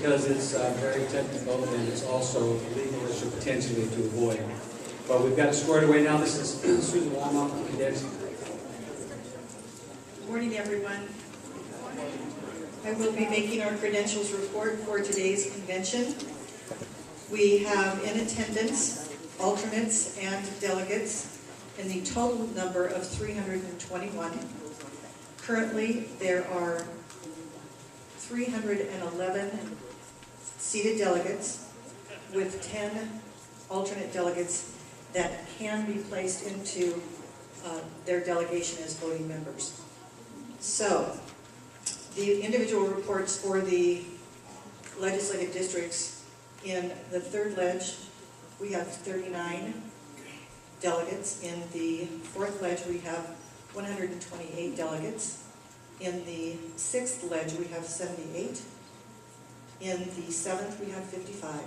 because it's very technical and it's also a legal issue potentially to avoid. But we've got it squared away now. This is Susan Walmoff from Convention. Good morning, everyone. I will be making our credentials report for today's convention. We have in attendance alternates and delegates in the total number of 321. Currently, there are 311 seated delegates with 10 alternate delegates that can be placed into their delegation as voting members. So, the individual reports for the legislative districts in the 3rd ledge, we have 39 delegates. In the 4th ledge, we have 128 delegates. In the 6th ledge, we have 78. In the 7th, we have 55.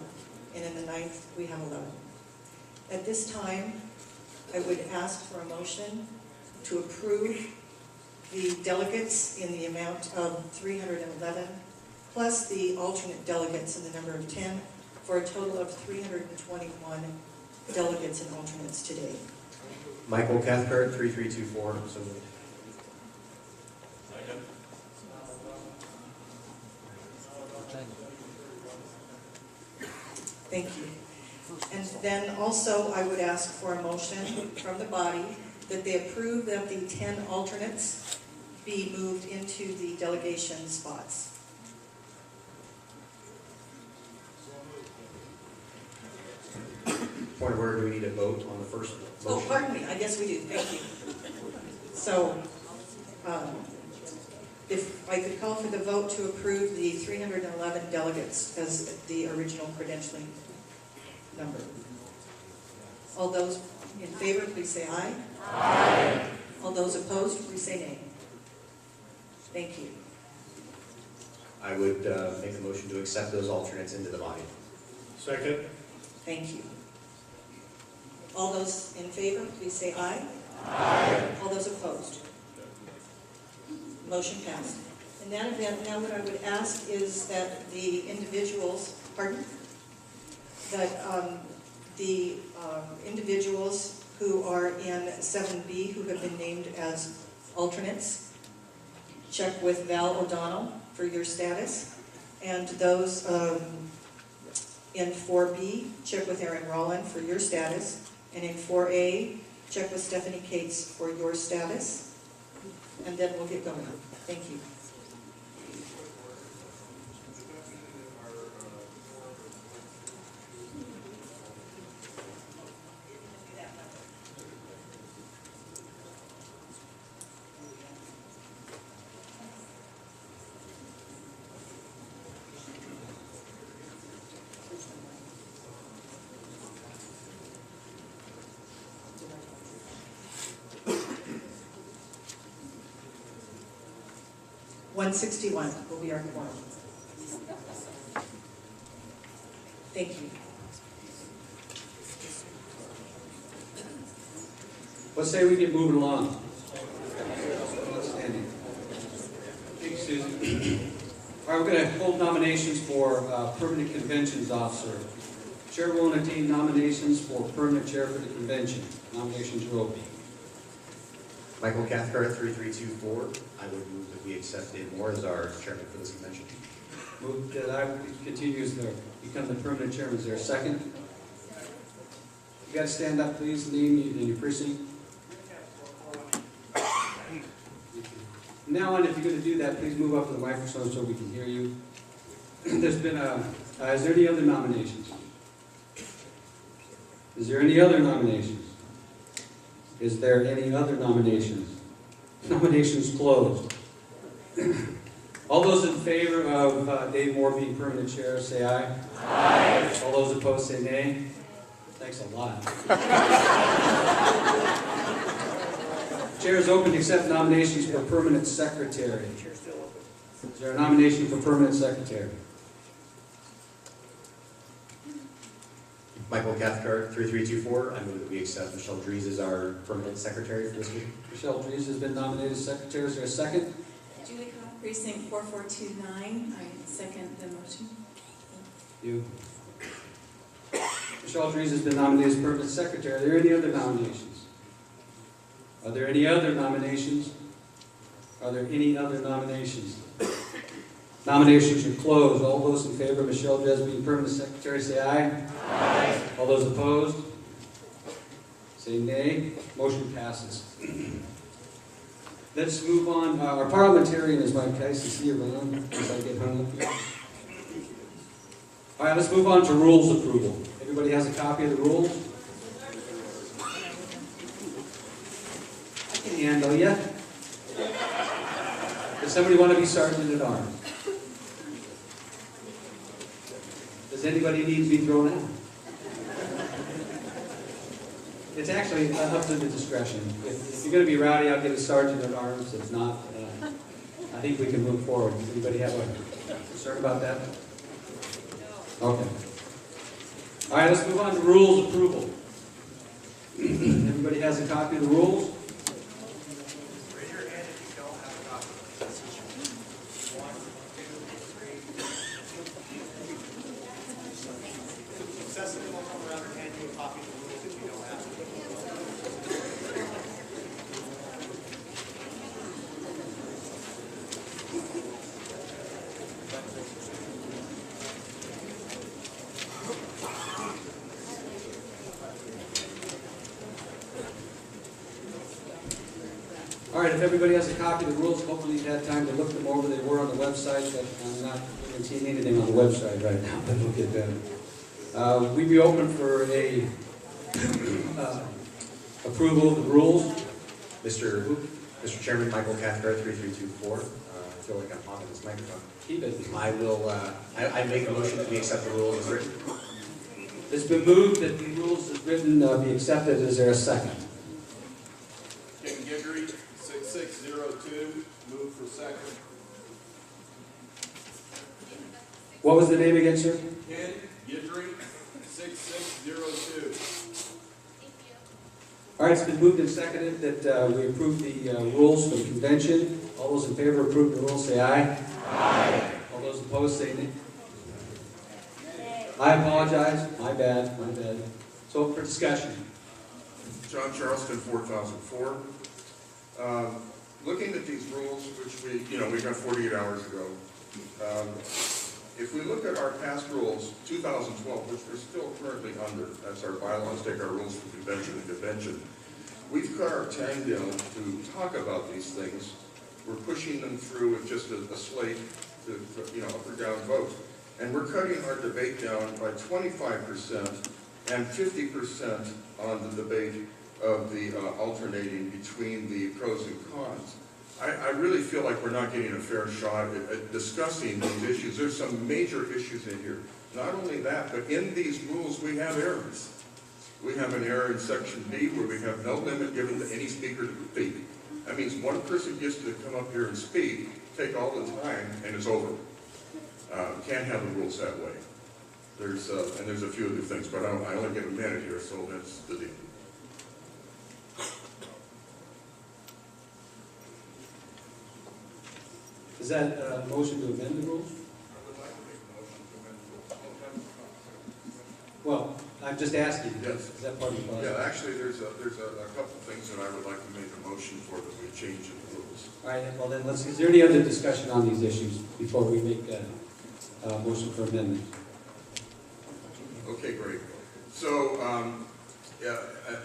And in the 9th, we have 11. At this time, I would ask for a motion to approve the delegates in the amount of 311, plus the alternate delegates in the number of 10, for a total of 321 delegates and alternates today. Michael Cathcart, 3324. So moved. Thank you. And then also I would ask for a motion from the body that they approve that the 10 alternates be moved into the delegation spots. Point of order, do we need a vote on the first Oh, motion? pardon me, I guess we do, thank you. So, if I could call for the vote to approve the 311 delegates as the original credentialing number. All those in favor, please say aye. Aye. All those opposed, please say nay. Thank you. I would make a motion to accept those alternates into the body. Second. Thank you. All those in favor, please say aye. Aye. All those opposed? Motion passed. In that event, now what I would ask is that the individuals, the individuals who are in 7B who have been named as alternates, check with Val O'Donnell for your status, and those in 4B, check with Aaron Rowland for your status, and in 4A, check with Stephanie Cates for your status, and then we'll get going. Thank you. $161 will be our quorum. Thank you. Let's say we get moving along. Outstanding. Thank you, Susan. All right, we're going to hold nominations for Permanent Conventions Officer. Chair will entertain nominations for Permanent Chair for the Convention. Nominations are open. Michael Cathcart, 3324. I would move that we accept Dave Moore as our chairman for this convention. Move that I continue as become the permanent chairman. Is there a second? You got to stand up, please. Name and your precinct. From now on, if you're going to do that, please move up to the microphone so we can hear you. There's been is there any other nominations? Is there any other nominations? Is there any other nominations? Nominations closed. All those in favor of Dave Moore being permanent chair, say aye. Aye. All those opposed, say nay. Thanks a lot. Chair is open to accept nominations for permanent secretary. Is there a nomination for permanent secretary? Michael Cathcart, 3324. I move that we accept Michelle Dries as our permanent secretary for this week. Michelle Dries has been nominated as secretary. Is there a second? Julie Cobb, precinct 4429. I second the motion. You. Michelle Trees has been nominated as permanent secretary. Are there any other nominations? Are there any other nominations? Are there any other nominations? Nominations are closed. All those in favor of Michelle Jez being permanent secretary, say aye. Aye. All those opposed? Say nay. Motion passes. Let's move on. Our parliamentarian is Mike Tice. Is he around as I get hung up here? All right, let's move on to rules approval. Everybody has a copy of the rules? I can handle you. Does somebody want to be sergeant at arms? Does anybody need to be thrown out? It's actually up to the discretion. If you're going to be rowdy, I'll get a sergeant at arms. If not, I think we can move forward. Does anybody have a concern about that? Okay. All right, let's move on to rules approval. Everybody has a copy of the rules? Raise your hand if you don't have a copy. 1, 2, 3. Successively will come around and hand you a copy of the rules if you don't have it. All right, if everybody has a copy of the rules, hopefully you've had time to look them over. They were on the website, but I'm not seeing anything on the website right now, but we'll get that. We'd be open for a approval of the rules. Mr. Chairman, Michael Cathcart, 3324. I feel like I'm hogging this microphone. Keep it. I will, I make a motion that we accept the rules as written. It's been moved that the rules as written be accepted. Is there a second? Ken Guidry, 6602, move for second. What was the name again, sir? Ken Guidry, 6602. All right, it's been moved and seconded that we approve the rules for the convention. All those in favor of approving the rules say aye. Aye. All those opposed say nay. I apologize. My bad. My bad. So for discussion. John Charleston, 4004. Looking at these rules, which we got 48 hours ago, if we look at our past rules, 2012, which we're still currently under, that's our bylaws, take our rules from convention to convention, we've cut our time down to talk about these things. We're pushing them through with just a slate to up or down vote. And we're cutting our debate down by 25% and 50% on the debate of the alternating between the pros and cons. I really feel like we're not getting a fair shot at discussing these issues. There's some major issues in here. Not only that, but in these rules we have errors. We have an error in section B where we have no limit given to any speaker to speak. That means one person gets to come up here and speak, take all the time, and it's over. Can't have the rules that way. There's a few other things, but I only get a minute here, so that's the deal. Is that a motion to amend the rules? I would like to make a motion to amend the rules. Well, I'm just asking. Yes. Is that part of the process? Yeah, actually, there's a couple things that I would like to make a motion for that we change in the rules. All right, well then, is there any other discussion on these issues before we make a motion for amendment? Okay, great. So,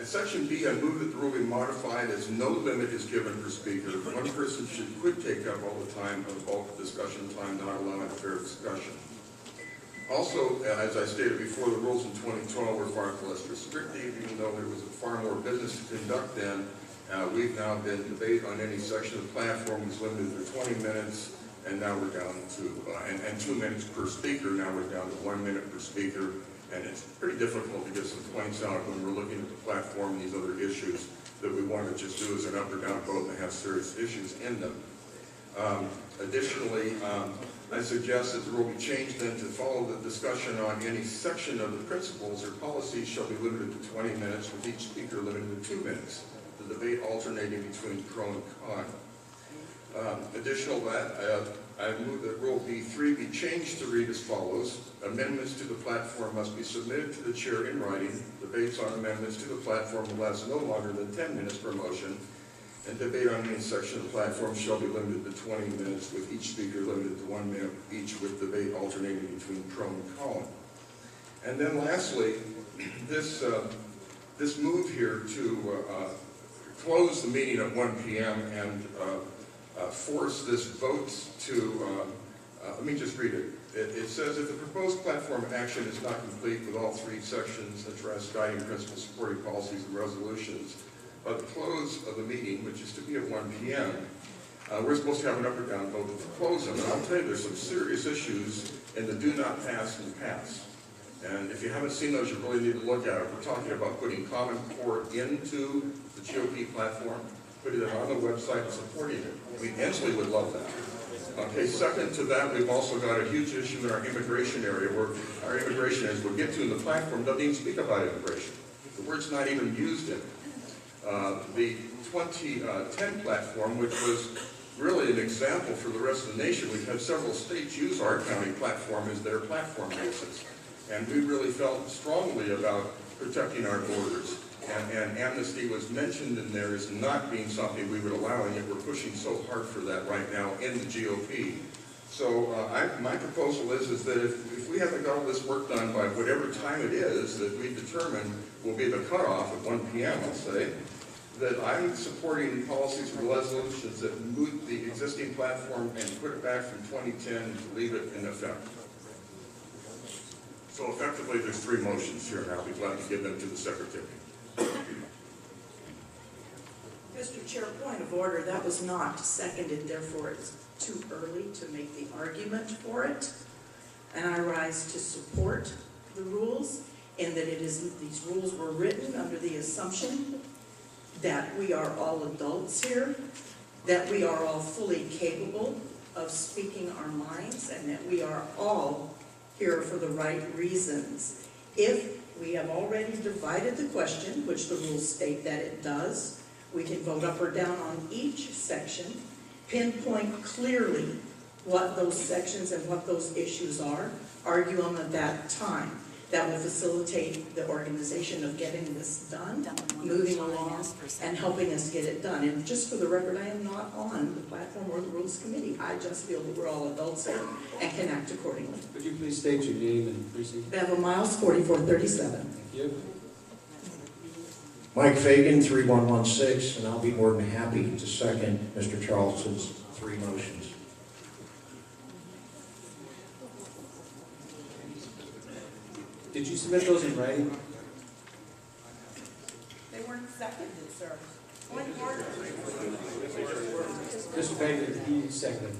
section B, I move that the rule be modified as no limit is given per speaker. One person could take up all the time of the bulk of discussion time, not allowing fair discussion. Also, as I stated before, the rules in 2012 were far less restrictive, even though there was far more business to conduct then. We've now been debate on any section of the platform was limited to 20 minutes, and now we're down to, and 2 minutes per speaker, now we're down to 1 minute per speaker. And it's pretty difficult to get some points out when we're looking at the platform and these other issues that we want to just do as an up or down vote and have serious issues in them. Additionally, I suggest that the rule be changed then to follow the discussion on any section of the principles or policies shall be limited to 20 minutes, with each speaker limited to 2 minutes. The debate alternating between pro and con. Additional that, I move that Rule B3 be changed to read as follows. Amendments to the platform must be submitted to the chair in writing. Debates on amendments to the platform will last no longer than 10 minutes per motion. And debate on any section of the platform shall be limited to 20 minutes, with each speaker limited to 1 minute each, with debate alternating between Crone and Collin. And then lastly, this move here to close the meeting at 1 p.m. and force this vote to, let me just read it. It says, if the proposed platform action is not complete with all 3 sections address guiding principles, supporting policies, and resolutions, by the close of the meeting, which is to be at 1 p.m., we're supposed to have an up or down vote to close them. And I'll tell you, there's some serious issues in the do not pass and pass. And if you haven't seen those, you really need to look at it. We're talking about putting Common Core into the GOP platform, putting it on the website and supporting it. We Inslee would love that. Okay, second to that, we've also got a huge issue in our immigration area where our immigration, as we'll get to in the platform, doesn't even speak about immigration. The word's not even used in it. The 2010 platform, which was really an example for the rest of the nation, we've had several states use our county platform as their platform basis. And we really felt strongly about protecting our borders. And amnesty was mentioned in there as not being something we would allow, and yet we're pushing so hard for that right now in the GOP. So my proposal is that if we haven't got all this work done by whatever time it is that we determine will be the cutoff at 1 p.m., I'll say, that I'm supporting policies and resolutions that move the existing platform and put it back from 2010 to leave it in effect. So effectively, there's 3 motions here, and I'll be glad to give them to the secretary. Mr. Chair, point of order, that was not seconded, therefore it's too early to make the argument for it. And I rise to support the rules, and that these rules were written under the assumption that we are all adults here, that we are all fully capable of speaking our minds, and that we are all here for the right reasons. If we have already divided the question, which the rules state that it does, we can vote up or down on each section, pinpoint clearly what those sections and what those issues are, argue them at that time. That will facilitate the organization of getting this done, moving along, and helping us get it done. And just for the record, I am not on the platform or the Rules Committee. I just feel that we're all adults here and can act accordingly. Could you please state your name and precinct? Bevel Miles, 4437. Thank you. Mike Fagan, 3116, and I'll be more than happy to second Mr. Charleston's 3 motions. Did you submit those in writing? They weren't seconded, sir. Point of order. Mr. Fagan, he seconded.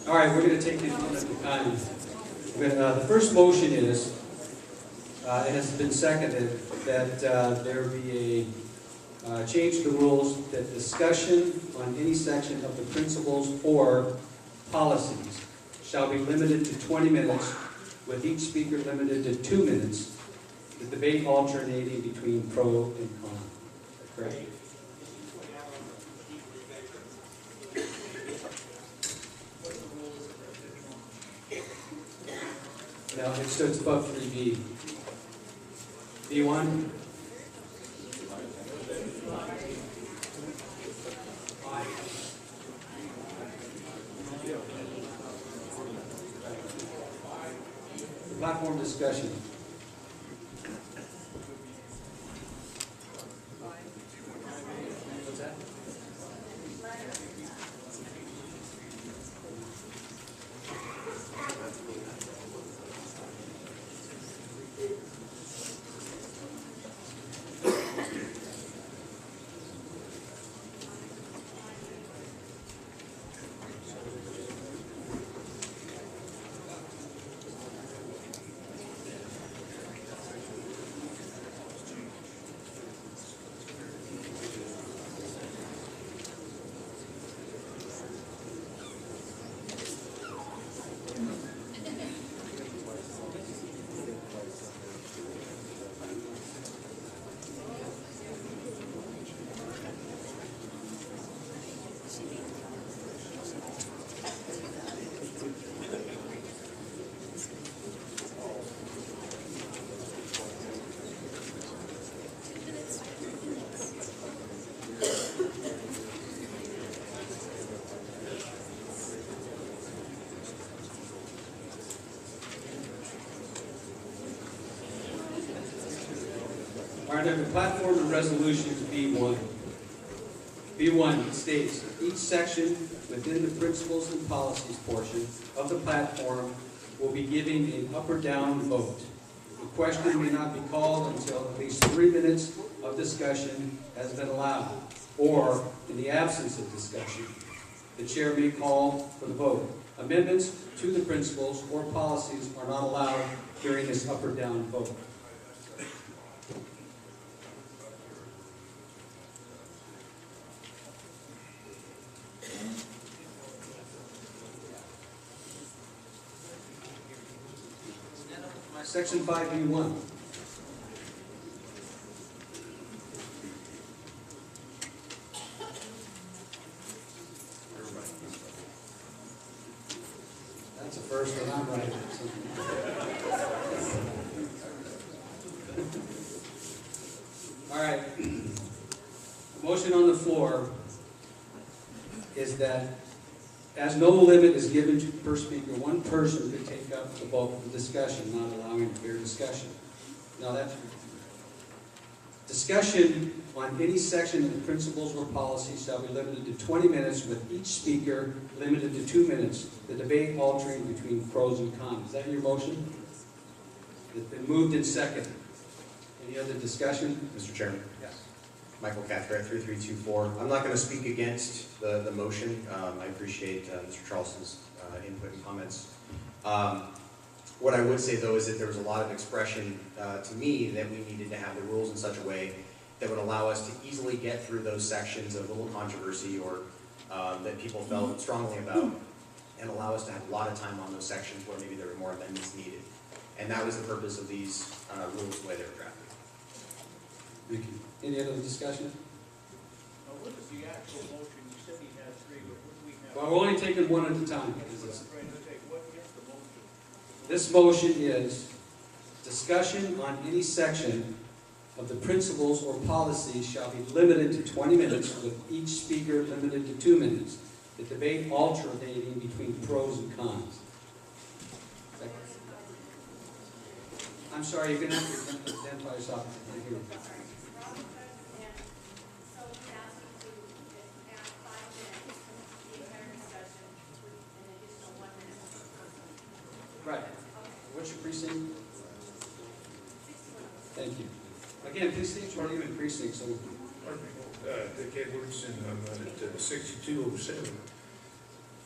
All right, we're going to take these one at a time. The first motion is, it has been seconded, that there be change the rules that discussion on any section of the principles or policies shall be limited to 20 minutes, with each speaker limited to 2 minutes, the debate alternating between pro and con. Correct? No, it's above 3B. B1? Platform discussion. What's that? All right, under platform and resolutions, B1. B1 states, each section within the principles and policies portion of the platform will be giving an up or down vote. The question may not be called until at least 3 minutes of discussion has been allowed, or in the absence of discussion, the chair may call for the vote. Amendments to the principles or policies are not allowed during this up or down vote. Section 5B1. That's the first one I'm writing. All right. The motion on the floor is that as no limit is given to per speaker, one person could take up the bulk of the discussion, not allowing fair discussion. Now that's discussion on any section of the principles or policies shall be limited to 20 minutes, with each speaker limited to 2 minutes. The debate altering between pros and cons. Is that your motion? It's been moved in second. Any other discussion? Mr. Chairman. Yes. Michael Cathcart, 3324. I'm not going to speak against the motion. I appreciate Mr. Charleston's input and comments. What I would say, though, is that there was a lot of expression to me that we needed to have the rules in such a way that would allow us to easily get through those sections of little controversy or that people felt strongly about, and allow us to have a lot of time on those sections where maybe there were more amendments needed. And that was the purpose of these rules the way they were drafted. Thank you. Any other discussion? What is the actual motion? You said he had three, but what do we have? Well, we're only taking one at a time. What is the motion? This motion is discussion on any section of the principles or policies shall be limited to 20 minutes, with each speaker limited to 2 minutes. The debate alternating between pros and cons. I'm sorry, you're going to have to identify yourself. Right. What's your precinct? Thank you. Again, please state your name and precinct. So, Dick Edwards, and I'm at 6207.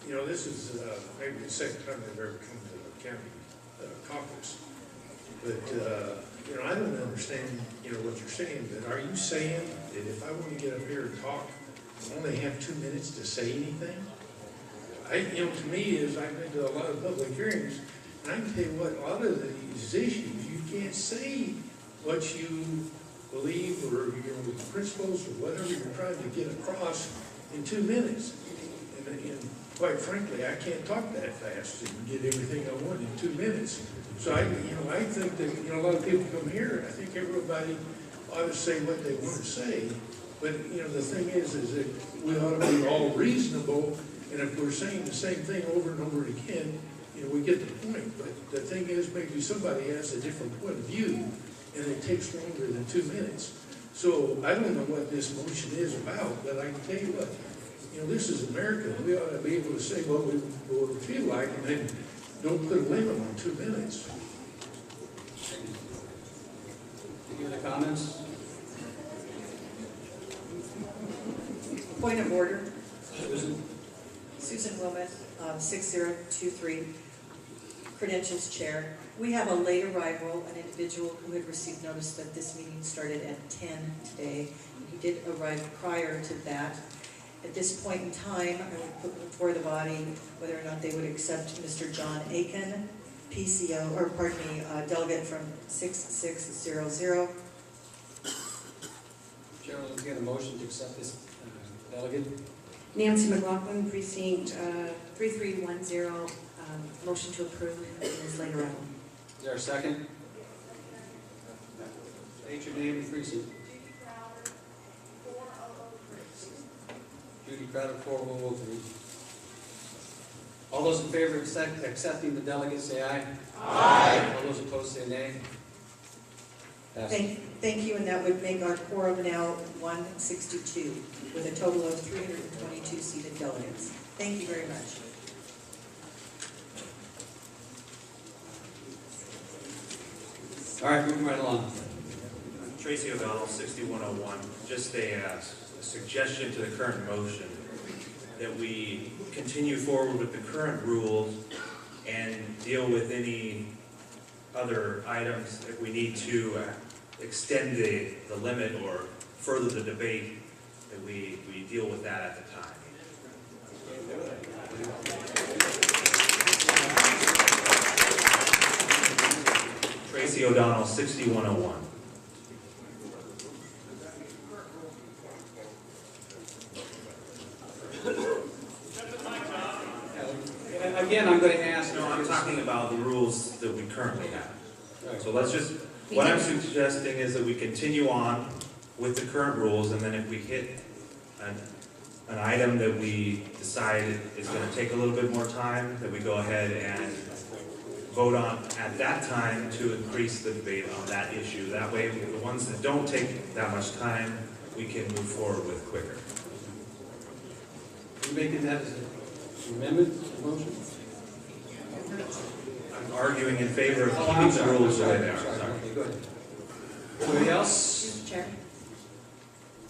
You know, this is maybe the second time I've ever come to the county caucus. But, you know, I don't understand, you know, what you're saying, but are you saying that if I want to get up here and talk, I only have 2 minutes to say anything? You know, to me, is I've been to a lot of public hearings, and I can tell you what, a lot of these issues, you can't say what you believe or, you know, the principles or whatever you're trying to get across in 2 minutes. And quite frankly, I can't talk that fast and get everything I want in 2 minutes. So I think that, you know, a lot of people come here, and I think everybody ought to say what they want to say. But, you know, the thing is that we ought to be all reasonable, and if we're saying the same thing over and over again, you know, we get the point. But the thing is, maybe somebody has a different point of view, and it takes longer than 2 minutes. So I don't know what this motion is about, but I can tell you what, you know, this is America. We ought to be able to say what we feel like, and then don't put a limit on 2 minutes. Any other comments? Point of order. Susan? Susan Wilmeth, 6023, Credentials Chair. We have a late arrival, an individual who had received notice that this meeting started at 10 today. He did arrive prior to that. At this point in time, I would put before the body whether or not they would accept Mr. John Aiken, PCO, or pardon me, delegate from 6600. Chair will entertain a motion to accept this delegate. Nancy McLaughlin, precinct 3310, motion to approve is later on. Is there a second? State your name and precinct. Judy Crowder, 4003. All those in favor of accepting the delegate, say aye. Aye. All those opposed, say nay. Passes. Thank you, and that would make our quorum now 162, with a total of 322 seated delegates. Thank you very much. All right, moving right along. Tracy O'Donnell, 6101. Just a suggestion to the current motion that we continue forward with the current rules and deal with any other items if we need to extend the limit or further the debate, that we deal with that at the time. Tracy O'Donnell, 6101. Again, I'm going to ask. No, I'm talking about the rules that we currently have. Right. So let's just, what I'm suggesting is that we continue on with the current rules, and then if we hit an item that we decide is going to take a little bit more time, that we go ahead and vote on at that time to increase the debate on that issue. That way, the ones that don't take that much time, we can move forward with quicker. Are you making that as an amendment to motion? I'm arguing in favor of keeping the rules the way they are. Sorry. Okay, go ahead. Anybody else? Mr. Chair.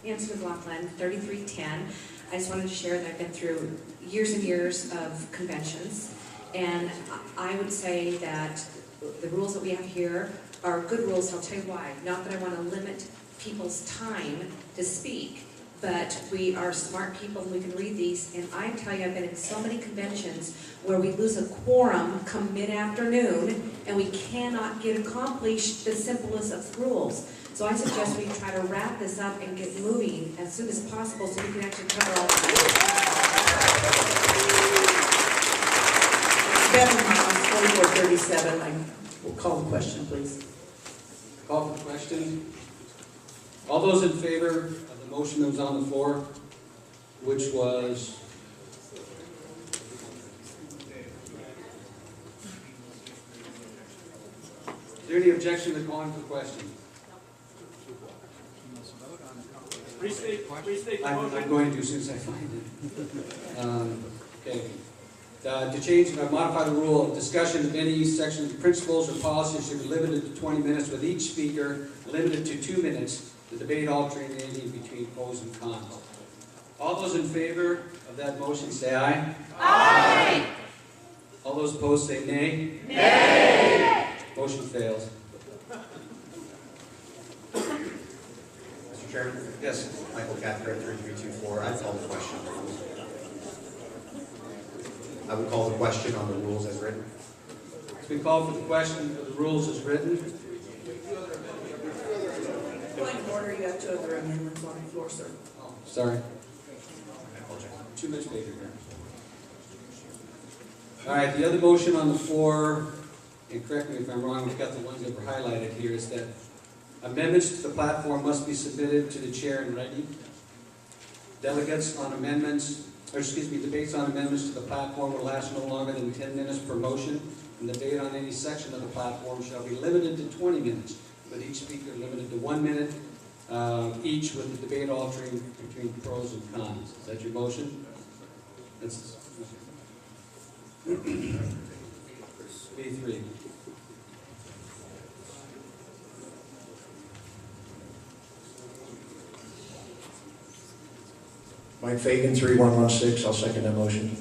Nancy McLaughlin, 3310. I just wanted to share that I've been through years and years of conventions, and I would say that the rules that we have here are good rules, and I'll tell you why. Not that I want to limit people's time to speak, but we are smart people and we can read these, and I tell you, I've been in so many conventions where we lose a quorum come mid-afternoon and we cannot get accomplished the simplest of rules. So I suggest we try to wrap this up and get moving as soon as possible so we can actually cover all of Bevan, 4437, I will call the question, please. Call for the question. All those in favor of the motion that was on the floor, which was is there any objection to calling for the question? Restate the I'm motion. going to as soon as I find it. Okay. To change, modify the rule of discussion of any sections, principles, or policies should be limited to 20 minutes with each speaker, limited to 2 minutes, the debate alternating between pros and cons. All those in favor of that motion say aye. Aye. All those opposed say nay. Nay. Motion fails. Chairman? Yes. Michael Cathcart, 3324. I call the question on the rules. I would call the question on the rules as written. It's been called for the question for the rules as written. Point of order, you have two other amendments on the floor, sir. Sorry. Too much paper here. All right, the other motion on the floor, and correct me if I'm wrong, we've got the ones that were highlighted here, is that amendments to the platform must be submitted to the chair in writing. Delegates on amendments, or excuse me, debates on amendments to the platform will last no longer than 10 minutes per motion, and debate on any section of the platform shall be limited to 20 minutes, with each speaker limited to 1 minute each, with the debate altering between pros and cons. Is that your motion? That's B3. Mike Fagan, 3116, I'll second that motion.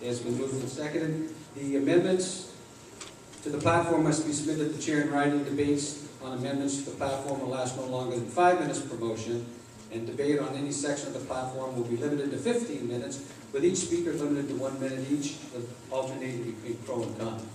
It has been moved and seconded. The amendments to the platform must be submitted to the chair in writing. Debates on amendments to the platform will last no longer than 5 minutes per motion, and debate on any section of the platform will be limited to 15 minutes, with each speaker limited to 1 minute each, with alternating between pro and con.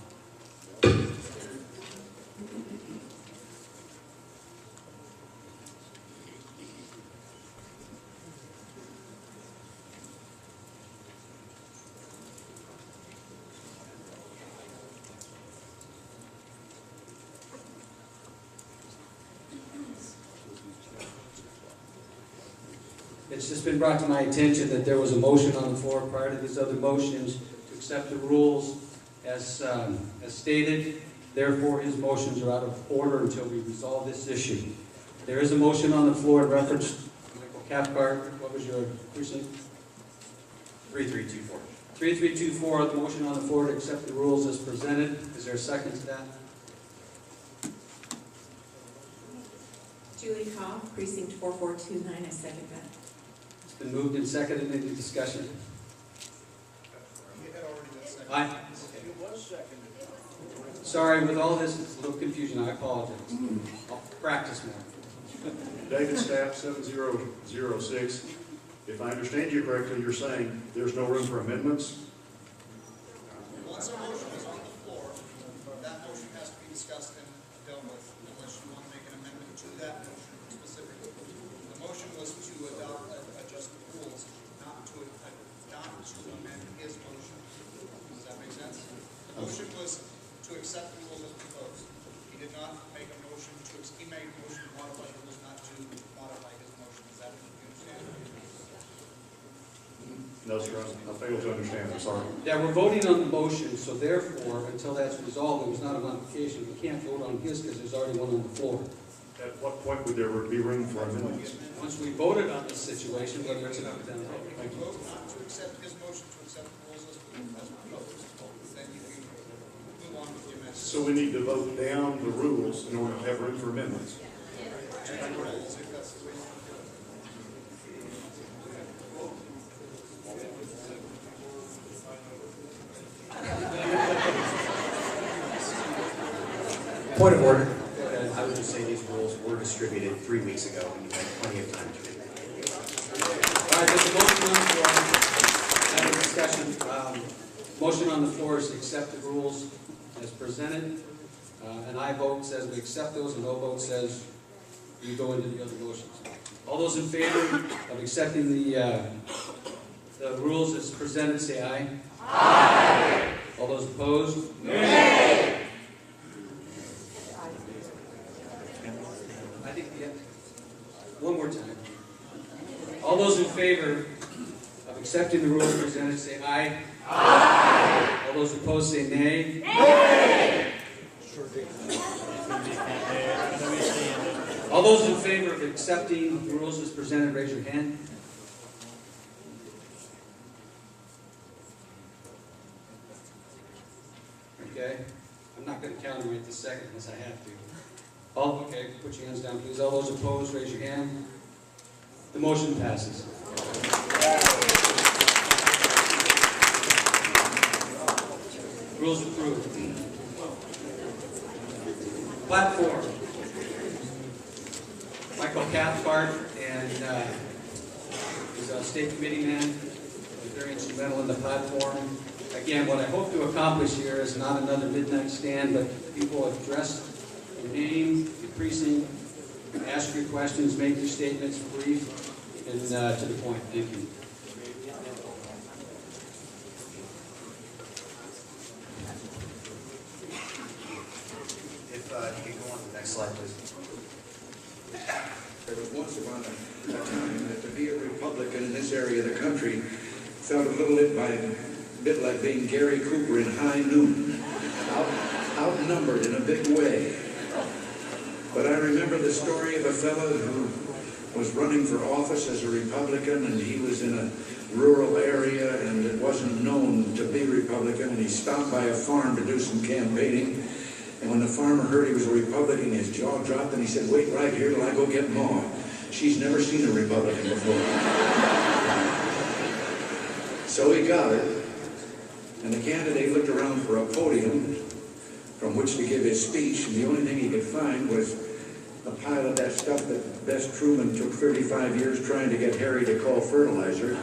It's just been brought to my attention that there was a motion on the floor prior to these other motions to accept the rules as stated. Therefore, his motions are out of order until we resolve this issue. There is a motion on the floor in reference to Michael Cathcart. What was your precinct? 3324. 3324, the motion on the floor to accept the rules as presented. Is there a second to that? Julie Cobb, precinct 4429, I second that. It's been moved and seconded. Any discussion? Aye. It was seconded. Sorry, with all this, it's a little confusion. I apologize. I'll practice more. David Stapp, 7006. If I understand you correctly, you're saying there's no room for amendments? Once a motion is on the floor, that motion has to be discussed and dealt with, unless you want to make an amendment to that motion specifically. The motion was to adjust the rules, not to amend his motion. Does that make sense? The motion was to accept the rules as proposed. He did not make a motion he made a motion to modify the rules, not to modify his motion. Is that what you understand? No, sir, I failed to understand, I'm sorry. Yeah, we're voting on the motion, so therefore, until that's resolved, it was not a modification. We can't vote on his because there's already one on the floor. At what point would there be room for amendments? Once we voted on this situation, whether it's an up or down vote. Vote not to accept his motion to accept the rules as proposed. Then you can move on with the amendment. So we need to vote down the rules in order to have room for amendments? Change the rules if that's the way you want to do it. Point of order. I would just say these rules were distributed 3 weeks ago, and you had plenty of time to read them. All right, there's a motion on the floor. Have a discussion. Motion on the floor is to accept the rules as presented. An aye vote says we accept those, a no vote says you go into the other motions. All those in favor of accepting the rules as presented, say aye. Aye. All those opposed? Nay. I think one more time. All those in favor of accepting the rules presented, say aye. Aye. All those opposed, say nay. Nay. All those in favor of accepting the rules as presented, raise your hand. Okay. I'm not going to count them right this second unless I have to. Okay, put your hands down, please. All those opposed, raise your hand. The motion passes. Rules approved. Platform. Cathcart, and is a state committee man, very instrumental in the platform. Again, what I hope to accomplish here is not another midnight stand, but people address your name, your precinct, ask your questions, make your statements brief and to the point. Thank you. If you could go on to the next slide, please. There was once upon a time that to be a Republican in this area of the country felt a little bit like being Gary Cooper in high noon, outnumbered in a big way. But I remember the story of a fellow who was running for office as a Republican, and he was in a rural area, and it wasn't known to be Republican, and he stopped by a farm to do some campaigning. And when the farmer heard he was a Republican, his jaw dropped, and he said, "Wait right here till I go get Ma. She's never seen a Republican before." So he got her, and the candidate looked around for a podium from which to give his speech, and the only thing he could find was a pile of that stuff that Bess Truman took 35 years trying to get Harry to call fertilizer.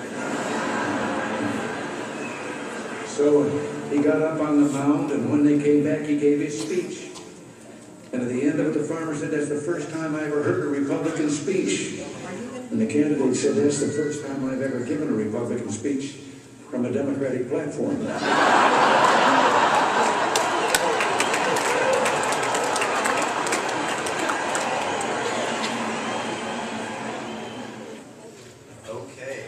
So he got up on the mound, and when they came back, he gave his speech. And at the end of it, the farmer said, "That's the first time I ever heard a Republican speech." And the candidate said, "That's the first time I've ever given a Republican speech from a Democratic platform." Okay.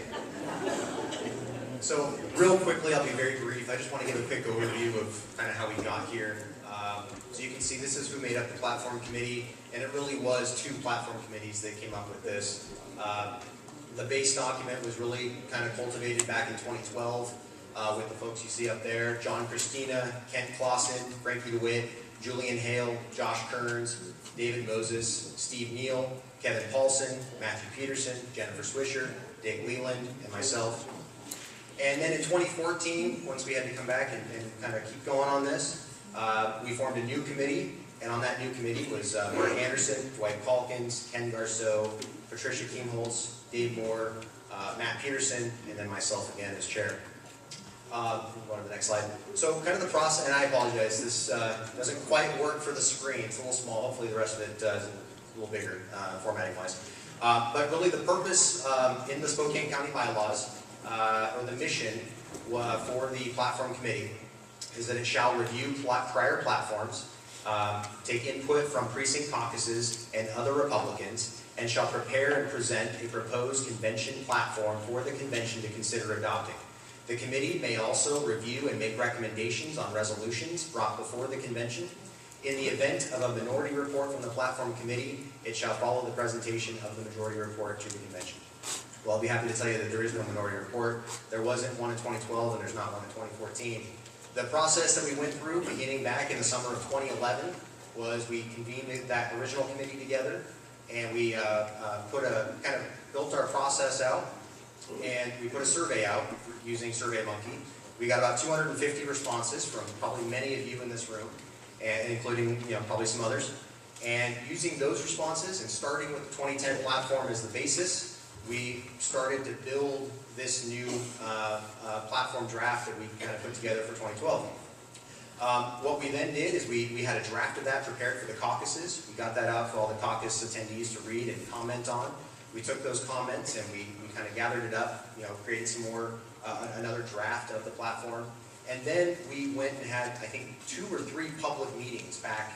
So real quickly, I'll be very brief. I just want to give a quick overview of kind of how we got here. So you can see this is who made up the platform committee, and it really was 2 platform committees that came up with this. The base document was really kind of cultivated back in 2012 with the folks you see up there: John Christina, Kent Clausen, Frankie DeWitt, Julian Hale, Josh Kearns, David Moses, Steve Neal, Kevin Paulson, Matthew Peterson, Jennifer Swisher, Dick Leland, and myself. And then in 2014, once we had to come back and kind of keep going on this, we formed a new committee, and on that new committee was Mark Anderson, Dwight Calkins, Ken Garceau, Patricia Kiemholz, Dave Moore, Matt Peterson, and then myself again as chair. Go on to the next slide. So kind of the process, and I apologize, this doesn't quite work for the screen. It's a little small. Hopefully the rest of it is a little bigger formatting-wise. But really the purpose in the Spokane County bylaws, or the mission for the platform committee, is that it shall review prior platforms, take input from precinct caucuses and other Republicans, and shall prepare and present a proposed convention platform for the convention to consider adopting. The committee may also review and make recommendations on resolutions brought before the convention. In the event of a minority report from the platform committee, it shall follow the presentation of the majority report to the convention. Well, I'll be happy to tell you that there is no minority report. There wasn't one in 2012, and there's not one in 2014. The process that we went through beginning back in the summer of 2011 was we convened that original committee together, and we built our process out, and we put a survey out using SurveyMonkey. We got about 250 responses from probably many of you in this room, and including probably some others. And using those responses and starting with the 2010 platform as the basis, we started to build this new platform draft that we kind of put together for 2012. What we then did is we had a draft of that prepared for the caucuses. We got that out for all the caucus attendees to read and comment on. We took those comments and we kind of gathered it up, created some more, another draft of the platform. And then we went and had, I think, 2 or 3 public meetings back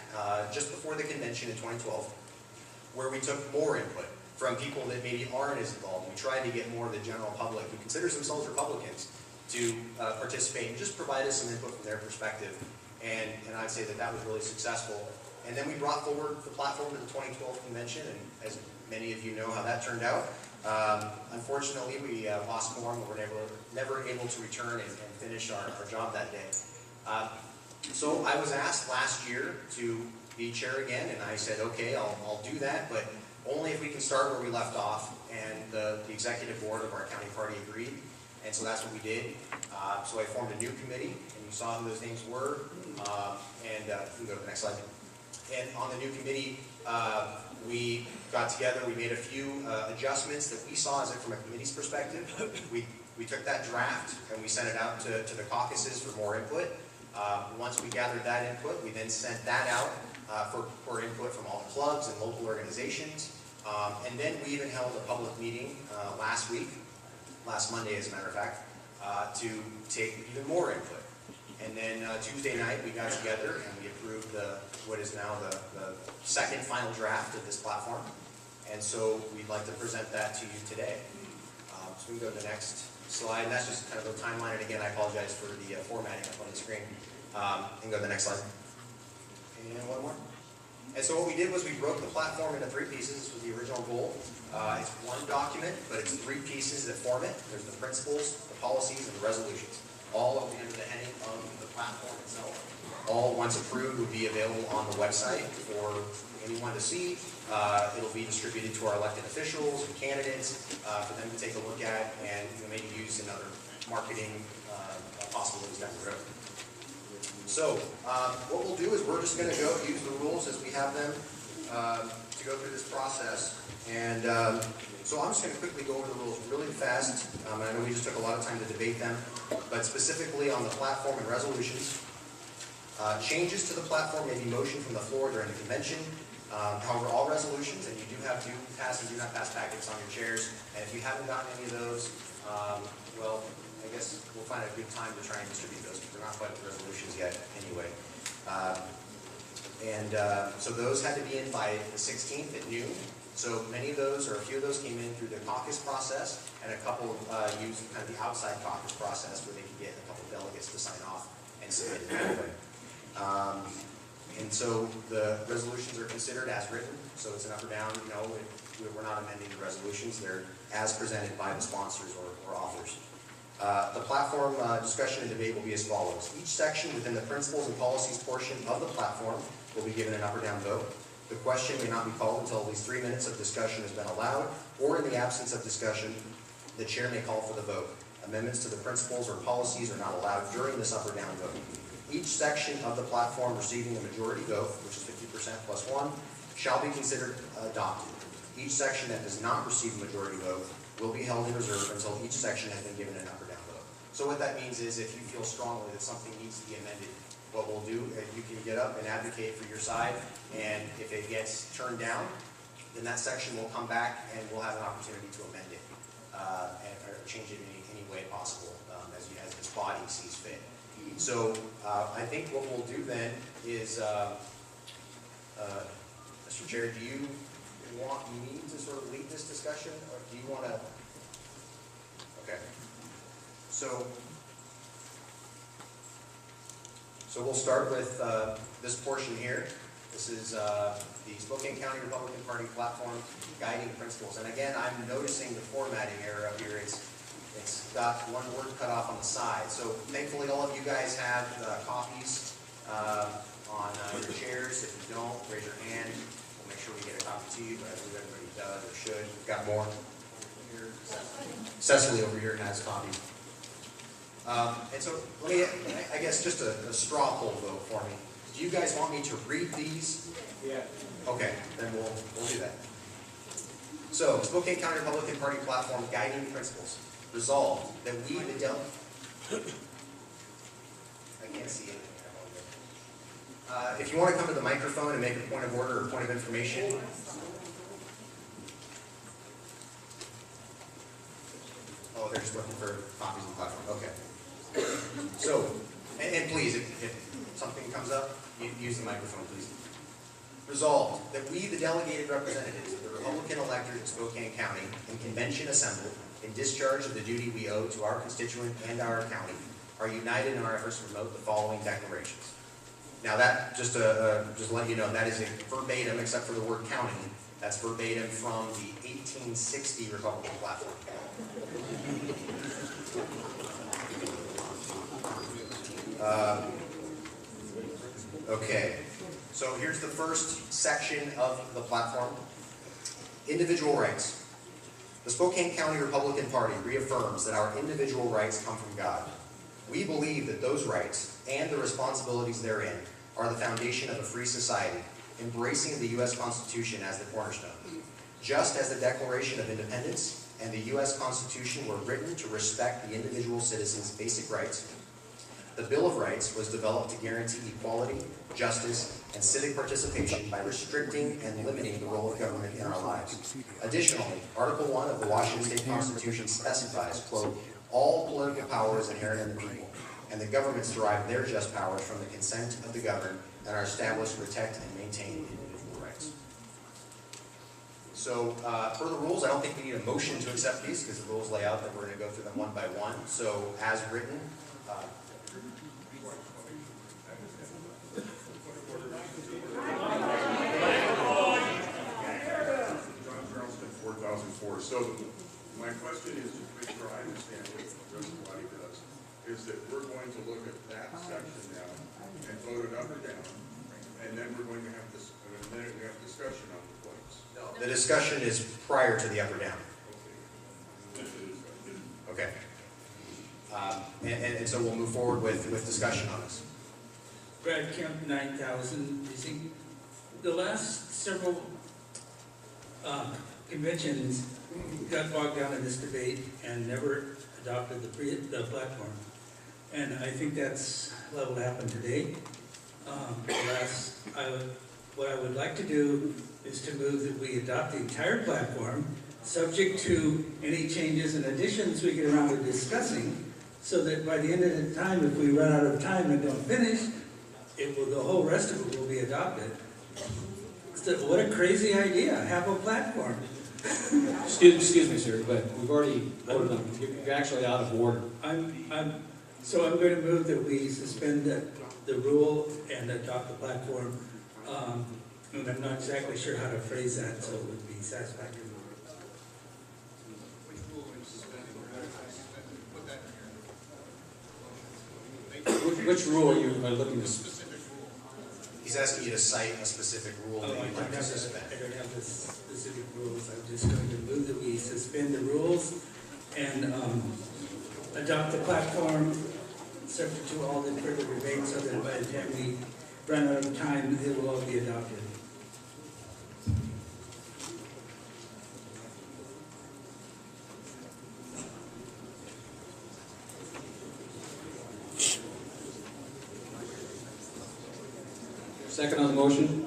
just before the convention in 2012, where we took more input from people that maybe aren't as involved. We tried to get more of the general public who considers themselves Republicans to participate and just provide us some input from their perspective. And I'd say that was really successful. And then we brought forward the platform to the 2012 convention, and as many of you know how that turned out. Unfortunately, we lost quorum and were never able to return and finish our job that day. So I was asked last year to be chair again, and I said, okay, I'll do that, but only if we can start where we left off. And the executive board of our county party agreed, and so that's what we did. So I formed a new committee, and you saw who those names were. You can go to the next slide. And on the new committee, we got together, we made a few adjustments that we saw as it from a committee's perspective. We took that draft and we sent it out to the caucuses for more input. Once we gathered that input, we then sent that out for input from all the clubs and local organizations. And then we even held a public meeting last Monday as a matter of fact, to take even more input. And then Tuesday night, we got together and we approved what is now the second final draft of this platform. And so we'd like to present that to you today. So we can go to the next slide. And that's just kind of the timeline. And again, I apologize for the formatting up on the screen. And go to the next slide. And one more. And so what we did was we broke the platform into 3 pieces. This was the original goal. It's one document, but it's 3 pieces that form it. There's the principles, the policies, and the resolutions, all under the heading of the platform itself. All, once approved, would be available on the website for anyone to see. It'll be distributed to our elected officials and candidates for them to take a look at and maybe use in other marketing possibilities down the road. So what we'll do is we're just going to go use the rules as we have them to go through this process. And so I'm just going to quickly go over the rules really fast. I know we just took a lot of time to debate them, but specifically on the platform and resolutions. Changes to the platform may be motioned from the floor during the convention. However, all resolutions, and you do have do pass and do not pass packets on your chairs, and if you haven't gotten any of those, well, I guess we'll find a good time to try and distribute those, because we're not quite at the resolutions yet anyway. So those had to be in by the 16th at noon. So many of those, or a few of those, came in through the caucus process, and a couple used kind of the outside caucus process where they could get a couple delegates to sign off and submit it that way. And so the resolutions are considered as written, so it's an up or down, we're not amending the resolutions, they're as presented by the sponsors or authors. The platform discussion and debate will be as follows. Each section within the principles and policies portion of the platform will be given an up or down vote. The question may not be called until at least 3 minutes of discussion has been allowed, or in the absence of discussion, the chair may call for the vote. Amendments to the principles or policies are not allowed during this up or down vote. Each section of the platform receiving a majority vote, which is 50% plus 1, shall be considered adopted. Each section that does not receive a majority vote will be held in reserve until each section has been given an up or down vote. So what that means is if you feel strongly that something needs to be amended, what we'll do, you can get up and advocate for your side, and if it gets turned down, then that section will come back and we'll have an opportunity to amend it or change it in any way possible as this body sees fit. So I think what we'll do then is, Mr. Chair, do you want me to sort of lead this discussion, or do you want to? Okay. So we'll start with this portion here. This is the Spokane County Republican Party platform guiding principles. And again, I'm noticing the formatting error up here. It's got one word cut off on the side. So thankfully all of you guys have copies on your chairs. If you don't, raise your hand. We'll make sure we get a copy to you, but I believe everybody does or should. We've got more. Cecily over here has copies. And so let me, I guess, just a straw poll vote for me. Do you guys want me to read these? Yeah. Okay, then we'll do that. So, Spokane County Republican Party platform guiding principles. Resolved that we, the I can't see it. If you want to come to the microphone and make a point of order or point of information. Oh, they're just looking for copies of the platform. Okay. So, and please, if something comes up, you use the microphone, please. Resolved that we, the delegated representatives of the Republican electors of Spokane County and convention assembled in discharge of the duty we owe to our constituent and our county, are united in our efforts to promote the following declarations. Now that, just to let you know, that is a verbatim, except for the word county, that's verbatim from the 1860 Republican platform. Okay, so here's the first section of the platform. Individual rights. The Spokane County Republican Party reaffirms that our individual rights come from God. We believe that those rights and the responsibilities therein are the foundation of a free society, embracing the U.S. Constitution as the cornerstone. Just as the Declaration of Independence and the U.S. Constitution were written to respect the individual citizen's basic rights, the Bill of Rights was developed to guarantee equality, justice, and civic participation by restricting and limiting the role of government in our lives. Additionally, Article 1 of the Washington State Constitution specifies, quote, all political power is inherent in the people, and the governments derive their just powers from the consent of the governed and are established to protect and maintain individual rights. So, per the rules, I don't think we need a motion to accept these because the rules lay out that we're going to go through them one by one. So, as written, So my question is, to make sure I understand what Judge Body does, is that we're going to look at that section now and vote it up or down, and then we're going to have this, and then we have discussion on the points. no, the discussion is prior to the up or down. Okay. And so we'll move forward with discussion on this. Brad Kemp, 9,000, you see, the last several conventions got bogged down in this debate and never adopted the platform. And I think that's what will happen today. What I would like to do is to move that we adopt the entire platform, subject to any changes and additions we get around to discussing, so that by the end of the time, if we run out of time and don't finish, the whole rest of it will be adopted. What a crazy idea, have a platform. Excuse me, sir, but we've already voted on, you're actually out of order. So I'm going to move that we suspend the rule and adopt the platform. And I'm not exactly sure how to phrase that, so it would be satisfactory. Which rule are you suspending? Put that in here. Which rule are you looking to? Specific rule. He's asking you to cite a specific rule that you'd like to suspend. I don't have the specific rules. I'm just going to move that we suspend the rules and adopt the platform, subject to all the further debate, so that by the time we run out of time, it will all be adopted. Second on the motion?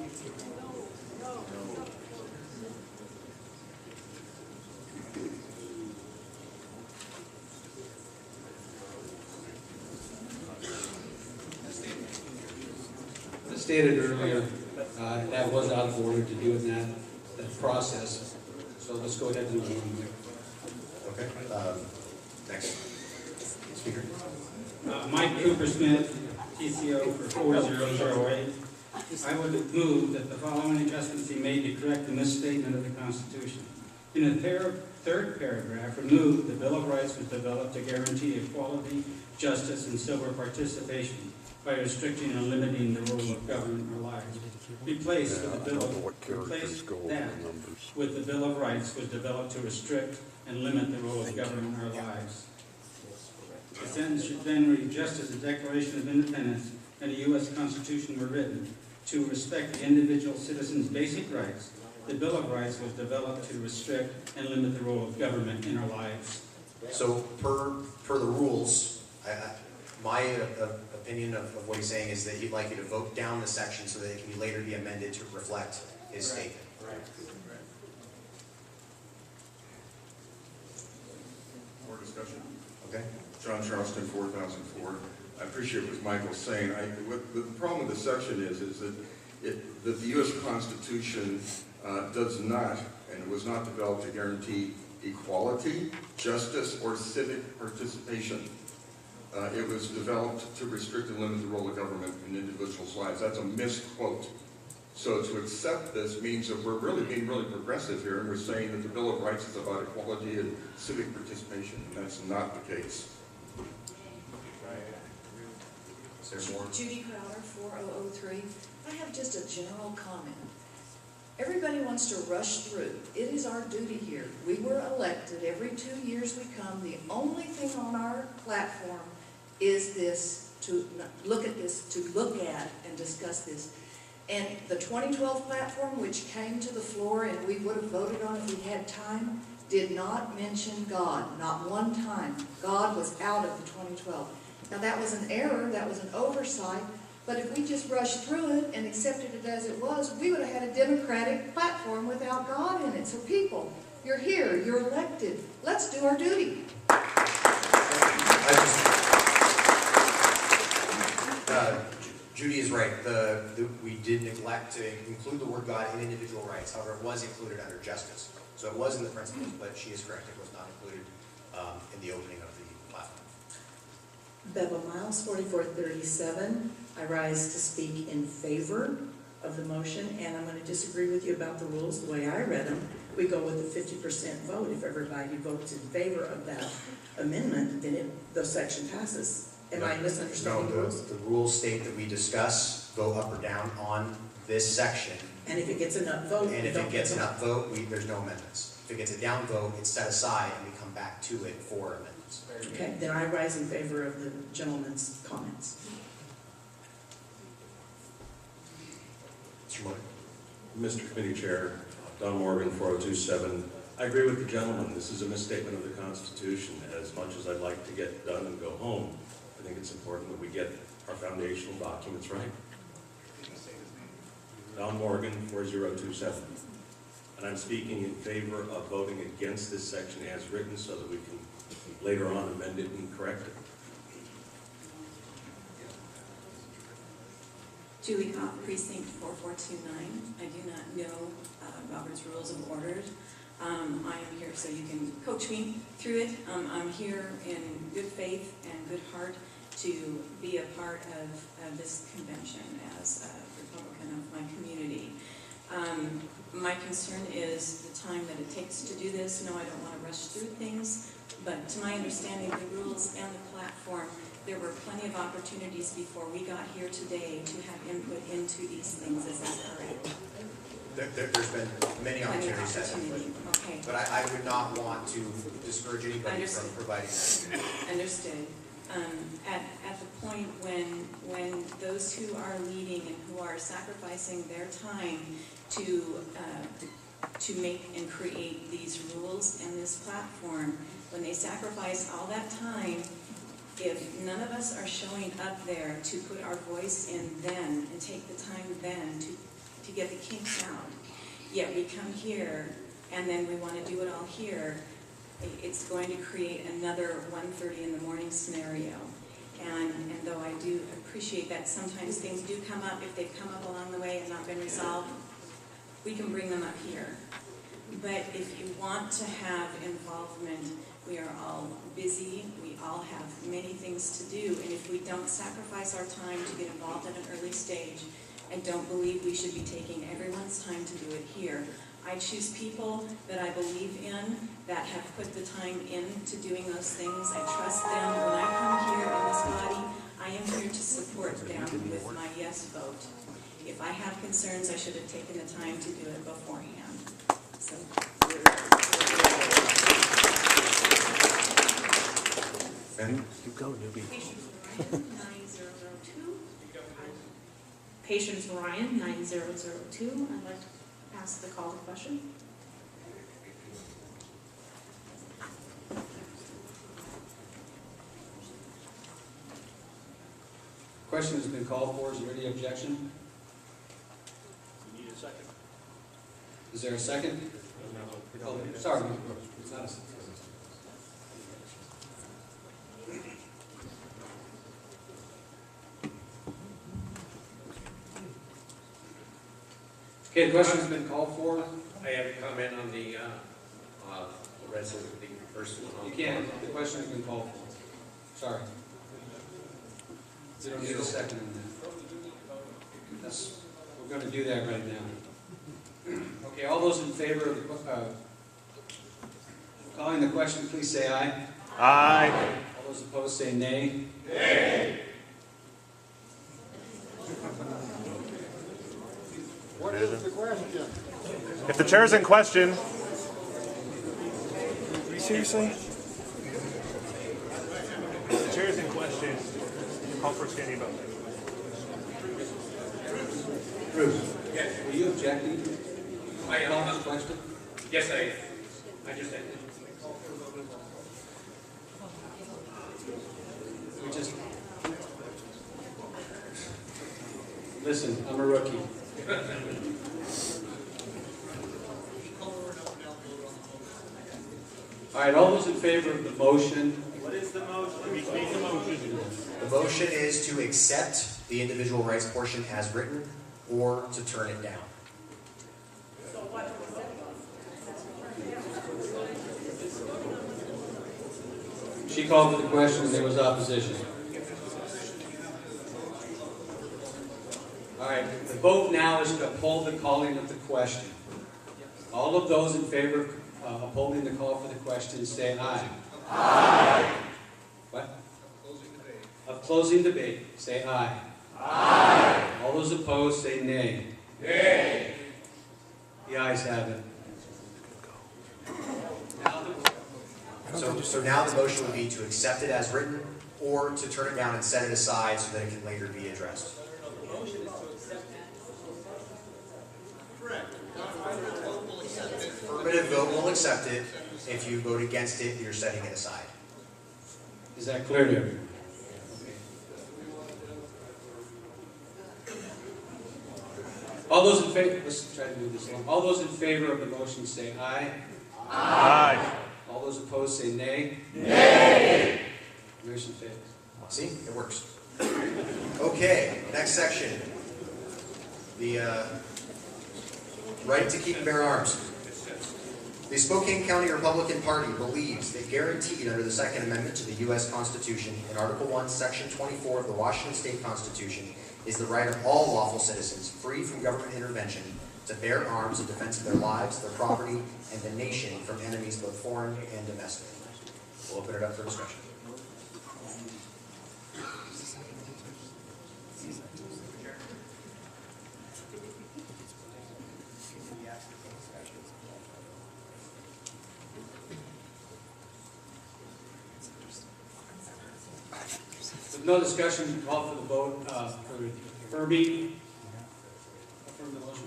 As stated earlier, that was out of order to do in that process. So let's go ahead and move on. Okay. Next speaker. Mike Cooper-Smith, TCO for 4008. I would move that the following adjustments be made to correct the misstatement of the Constitution. In the third paragraph, remove the Bill of Rights was developed to guarantee equality, justice, and civil participation by restricting and limiting the role of government in our lives. Replace that with the Bill of Rights was developed to restrict and limit the role of government in our lives. The sentence should then read, just as the Declaration of Independence and the U.S. Constitution were written to respect the individual citizen's basic rights, the Bill of Rights was developed to restrict and limit the role of government in our lives. So per the rules, my opinion of what he's saying is that he'd like you to vote down the section so that it can later be amended to reflect his statement. More discussion? Okay. John Charleston, 4004. I appreciate what Michael's saying. The problem with this section is that the U.S. Constitution does not, and was not developed to guarantee equality, justice, or civic participation. It was developed to restrict and limit the role of government in individuals' lives. That's a misquote. So to accept this means that we're really being really progressive here, and we're saying that the Bill of Rights is about equality and civic participation, and that's not the case. Is there more? Judy Crowder, 4003. I have just a general comment. Everybody wants to rush through. It is our duty here. We were elected. Every 2 years we come. The only thing on our platform is this, to look at this, to look at and discuss this. And the 2012 platform, which came to the floor and we would have voted on if we had time, did not mention God, not one time. God was out of the 2012. Now that was an error, that was an oversight, but if we just rushed through it and accepted it as it was, we would have had a democratic platform without God in it. So people, you're here, you're elected. Let's do our duty. Judy is right. We did neglect to include the word God in individual rights. However, it was included under justice. So it was in the principles, but she is correct. It was not included in the opening of the platform. Bevel Miles, 4437. I rise to speak in favor of the motion, and I'm going to disagree with you about the rules. The way I read them, we go with a 50% vote. If everybody votes in favor of that amendment, then the section passes. Am I misunderstanding the rules? The rules state that we discuss, go up or down on this section. And if it gets enough vote, And if it gets enough vote, there's no amendments. If it gets a down vote, it's set aside and we come back to it for amendments. Okay, then I rise in favor of the gentleman's comments. Mr. Morgan. Mr. Committee Chair, Don Morgan, 4027. I agree with the gentleman. This is a misstatement of the Constitution. As much as I'd like to get done and go home, I think it's important that we get our foundational documents right. Don Morgan, 4027. And I'm speaking in favor of voting against this section as written so that we can later on amend it and correct it. Julie Kopp, Precinct 4429. I do not know Robert's Rules of Order. I am here so you can coach me through it. I'm here in good faith and good heart to be a part of this convention as a Republican of my community. My concern is the time that it takes to do this. No, I don't want to rush through things, but to my understanding, the rules and the platform, there were plenty of opportunities before we got here today to have input into these things. Is that correct? There's been many opportunities to have input. Okay. But I would not want to discourage anybody from providing that. Understood. At the point when those who are leading and who are sacrificing their time to make and create these rules and this platform, when they sacrifice all that time, if none of us are showing up there to put our voice in then and take the time then to get the kinks out, yet we come here and then we want to do it all here, it's going to create another 1:30 in the morning scenario. And though I do appreciate that sometimes things do come up, if they've come up along the way and not been resolved, we can bring them up here. But if you want to have involvement, we are all busy, we all have many things to do, and if we don't sacrifice our time to get involved at an early stage, I don't believe we should be taking everyone's time to do it here. I choose people that I believe in, that have put the time into doing those things. I trust them. When I come here in this body, I am here to support them with my yes vote. If I have concerns, I should have taken the time to do it beforehand. So. You go, newbie. Patience Ryan, 9002. I'd like to ask the call to question. Question has been called for. Is there any objection? You need a second. Is there a second? Oh, sorry. It's not a second. Okay, the question has been called for. I have a comment on the resolution, the first one. You can't. The question has been called for. Sorry. We don't need a second on that. We're going to do that right now. Okay, all those in favor of calling the question, please say aye. Aye. All those opposed say nay. Nay. What is the question? If the chair's in question. Seriously? If the chair's in question, call for a standing vote. Bruce, Yes, were you objecting? I Call am. the question? Yes, I just said. We just, listen, I'm a rookie. All right, all those in favor of the motion? What is the motion? Repeat the motion. The motion is to accept the individual rights portion as written or to turn it down. She called for the question, there was opposition. All right, the vote now is to uphold the calling of the question. All of those in favor of upholding the call for the question, say aye. Aye. What? Of closing debate, say aye. Aye. All those opposed, say nay. Nay. The ayes have it. So now the motion would be to accept it as written or to turn it down and set it aside so that it can later be addressed. Correct. Affirmative vote will accept it. Affirmative vote will accept it. If you vote against it, you're setting it aside. Is that clear to everyone? All those in favor, let's try to move this along. All those in favor of the motion say aye. Aye. All those opposed say nay. Nay. Motion fails. See, it works. Okay, next section. The right to keep and bear arms. The Spokane County Republican Party believes that guaranteed under the Second Amendment to the U.S. Constitution in Article 1, Section 24 of the Washington State Constitution is the right of all lawful citizens, free from government intervention, to bear arms in defense of their lives, their property, and the nation from enemies both foreign and domestic. We'll open it up for discussion. With no discussion, call for the vote for Furby. Affirm the motion.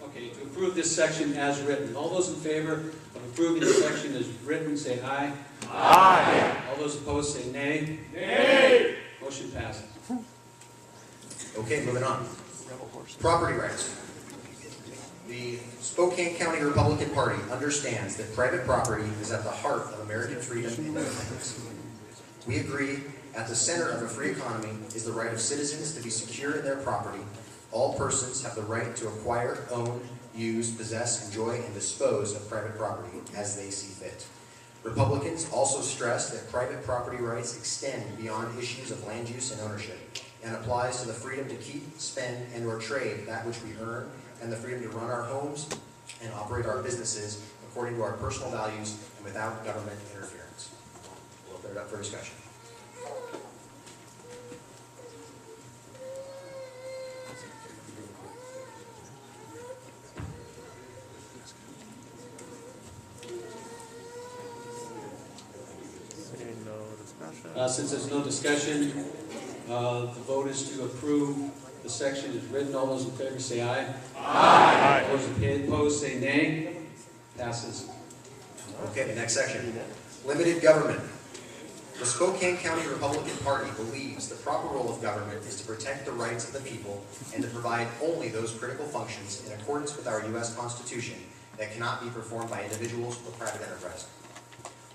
Okay, to approve this section as written. All those in favor of approving the section as written, say aye. Aye. All those opposed, say nay. Nay. Motion passes. Okay, moving on. Property rights. The Spokane County Republican Party understands that private property is at the heart of American freedom and independence. We agree at the center of a free economy is the right of citizens to be secure in their property. All persons have the right to acquire, own, use, possess, enjoy, and dispose of private property as they see fit. Republicans also stress that private property rights extend beyond issues of land use and ownership and applies to the freedom to keep, spend, and or trade that which we earn and the freedom to run our homes and operate our businesses according to our personal values and without government interference. We'll open it up for discussion. Since there's no discussion, the vote is to approve the section as written. All those in favor say aye. Aye. All those opposed say nay. Passes. Okay, the next section. Limited government. The Spokane County Republican Party believes the proper role of government is to protect the rights of the people and to provide only those critical functions in accordance with our U.S. Constitution that cannot be performed by individuals or private enterprise.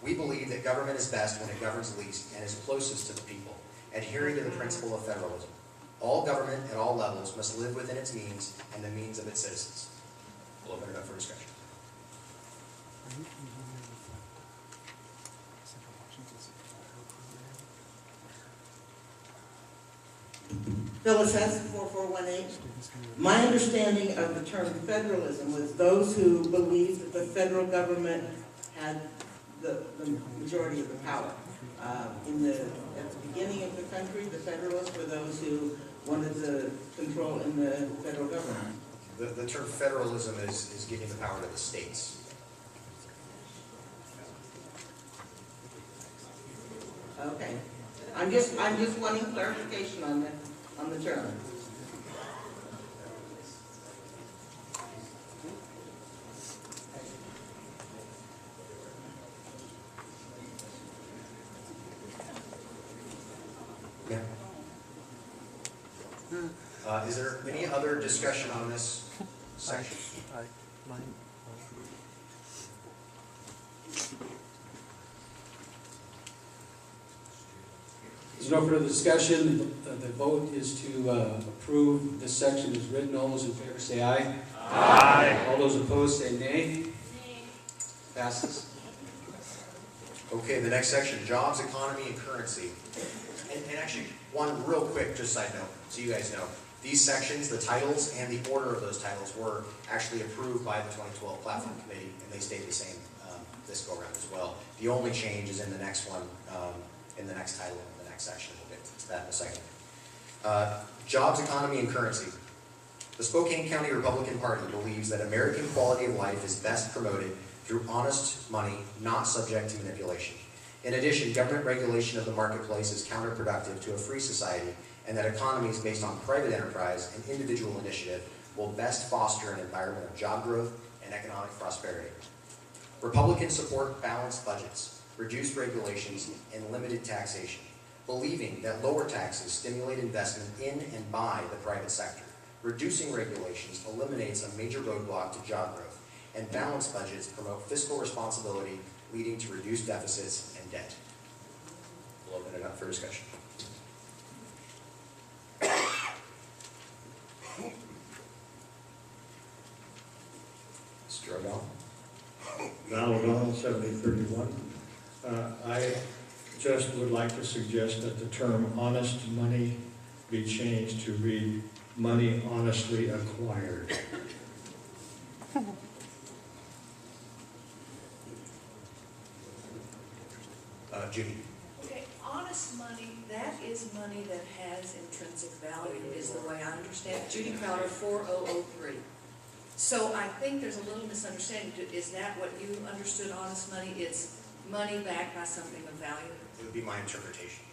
We believe that government is best when it governs least and is closest to the people, adhering to the principle of federalism. All government at all levels must live within its means and the means of its citizens. We'll open it up for discussion. Phyllis S., 4418. My understanding of the term federalism was those who believed that the federal government had the majority of the power. At the beginning of the country, the Federalists were those who wanted the control in the federal government. The term federalism is giving the power to the states. Okay. I'm just wanting clarification on the term. Is there any other discussion on this section? There's no further discussion. The vote is to approve this section as written. All those in favor say aye. Aye. All those opposed say nay. Passes. Okay, the next section, jobs, economy, and currency. And actually, one real quick, just side note, so you guys know. These sections, the titles and the order of those titles were actually approved by the 2012 Platform Committee, and they stayed the same this go-around as well. The only change is in the next one, in the next title of the next section. We'll get to that in a second. Jobs, economy, and currency. The Spokane County Republican Party believes that American quality of life is best promoted through honest money, not subject to manipulation. In addition, government regulation of the marketplace is counterproductive to a free society, and that economies based on private enterprise and individual initiative will best foster an environment of job growth and economic prosperity. Republicans support balanced budgets, reduced regulations, and limited taxation, believing that lower taxes stimulate investment in and by the private sector. Reducing regulations eliminates a major roadblock to job growth, and balanced budgets promote fiscal responsibility, leading to reduced deficits and debt. We'll open it up for discussion. Mr. O'Donnell? Val O'Donnell, 7031. I just would like to suggest that the term honest money be changed to read money honestly acquired. Judy? Okay, honest money, that is money that has intrinsic value, is the way I understand it. Judy Crowder, 4003. So I think there's a little misunderstanding. Is that what you understood honest money? It's money backed by something of value? It would be my interpretation.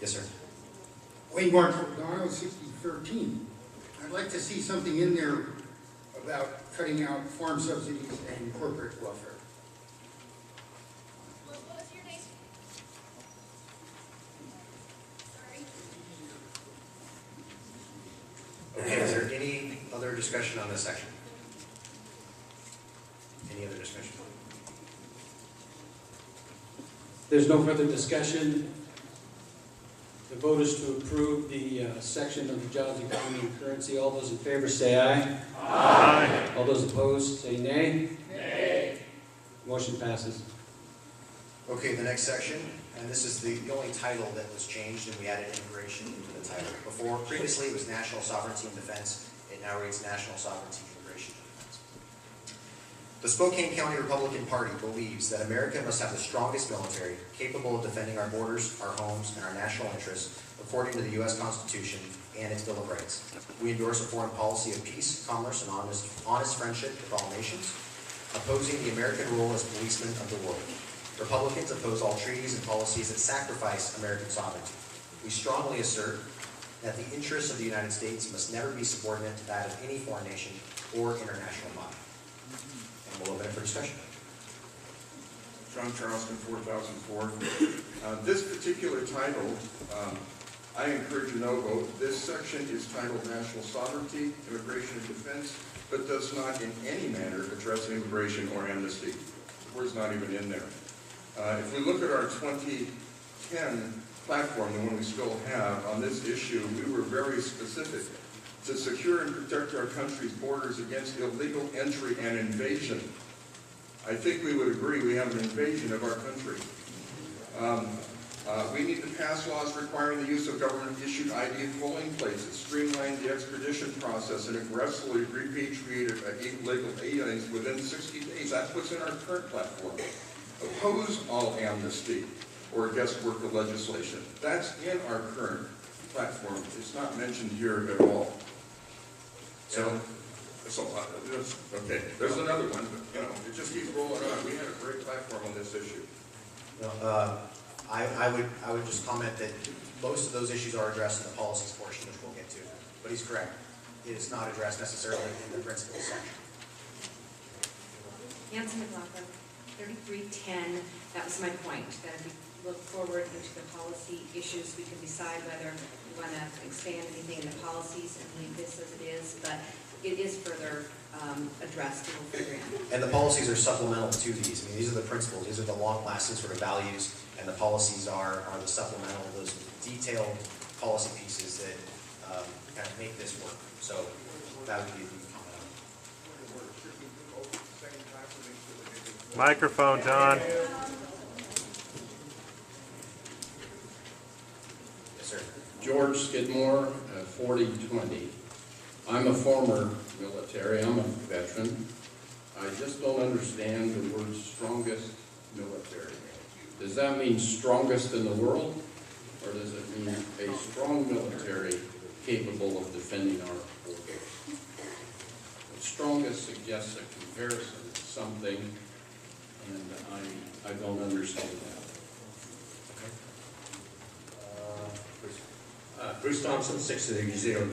Yes, sir. Wayne Mark O'Donnell, 6013. I'd like to see something in there about cutting out farm subsidies and corporate welfare. What was your name? Sorry. Okay, is there any other discussion on this section? Any other discussion? There's no further discussion. The vote is to approve the section of the jobs, economy, and currency. All those in favor say aye. Aye. All those opposed say nay. Nay. Motion passes. Okay, the next section, and this is the only title that was changed, and we added immigration into the title. Previously it was National Sovereignty and Defense. It now reads National Sovereignty, Immigration, and Defense. The Spokane County Republican Party believes that America must have the strongest military, capable of defending our borders, our homes, and our national interests, according to the U.S. Constitution and its Bill of Rights. We endorse a foreign policy of peace, commerce, and honest friendship with all nations, opposing the American role as policemen of the world. Republicans oppose all treaties and policies that sacrifice American sovereignty. We strongly assert that the interests of the United States must never be subordinate to that of any foreign nation or international body. And we'll open it for discussion. John Charleston, 4004. This particular title, I encourage a no vote. This section is titled National Sovereignty, Immigration, and Defense, but does not in any manner address immigration or amnesty. The word's not even in there. If we look at our 2010 platform, the one we still have on this issue, we were very specific to secure and protect our country's borders against illegal entry and invasion. I think we would agree we have an invasion of our country. We need to pass laws requiring the use of government-issued ID polling places, streamline the extradition process, and aggressively repatriate illegal aliens within 60 days. That's what's in our current platform. Oppose all amnesty or guest worker legislation. That's in our current platform. It's not mentioned here at all. Okay, there's another one, but it just keeps rolling on. We had a great platform on this issue. I would just comment that most of those issues are addressed in the policies portion, which we'll get to. But he's correct. It is not addressed necessarily in the principles section. Nancy McLaughlin. 3310, that was my point, that if we look forward into the policy issues, we can decide whether we want to expand anything in the policies and leave this as it is, but it is further addressed in the program. And the policies are supplemental to these. I mean, these are the principles, these are the long-lasting sort of values, and the policies are the supplemental, those detailed policy pieces that kind of make this work. So that would be the comment. Microphone, John. Yes, sir. George Skidmore, 4020. I'm a former military, I'm a veteran. I just don't understand the word strongest military. Does that mean strongest in the world? Or does it mean a strong military capable of defending our borders? The strongest suggests a comparison to something, and I don't understand that. Bruce Thompson, 630